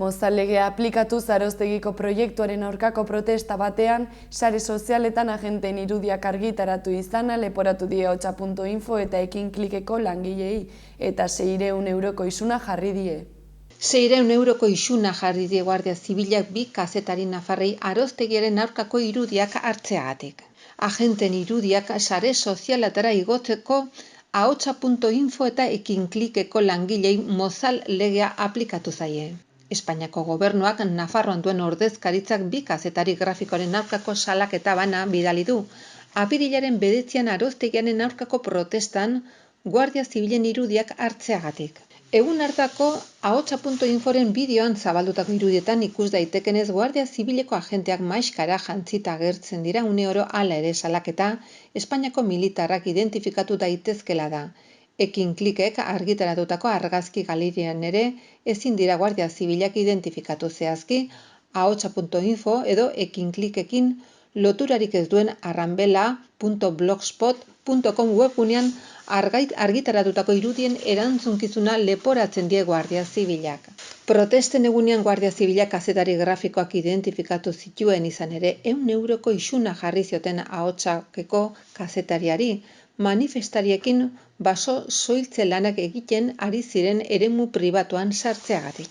Mozal legea aplikatu Zarostegiko proiektuaren aurkako protesta batean, sare sozialetan agenteen irudiak argitaratu izana leporatu die ahotsa.info eta Ekinklikeko langilei, eta 600 euroko isuna jarri die. 600 euroko isuna jarri die Guardia Zibilak bi kazetari nafarrei Arostegiaren aurkako irudiak hartzeagatik. Agenteen irudiak sare sozialetara igotzeko ahotsa.info eta Ekinklikeko langilei Mozal legea aplikatu zaie. Espainiako gobernuak Nafarroan duen ordezkaritzak bi kazetari grafikoaren aurkako salaketa bana bidali du. Apirilaren 9 Arostegiaren aurkako protestan Guardia Zibilen irudiak hartzeagatik. Egun hartako ahotsa.inforen bideoan zabaldutako irudietan ikus daitekenez Guardia Zibileko agenteak maiskara jantzita agertzen dira uneoro, hala ere salaketa Espainiako militarrak identifikatu daitezkela da. Ekinklikek argitaratutako argazki galerian ere ezin dira Guardia Zibilak identifikatu zehazki, ahotsa.info edo Ekinklikekin loturarik ez duen arranbela.blogspot.com webgunean argitaratutako irudien erantzunkizuna leporatzen die Guardia Zibilak. Protesten egunean Guardia Zibilak kazetari grafikoak identifikatu zituen izan ere 100 euroko isuna jarri zioten ahotsakeko kazetariari, manifestariekin baso soiltze lanak egiten ari ziren eremu pribatuan sartzeagatik.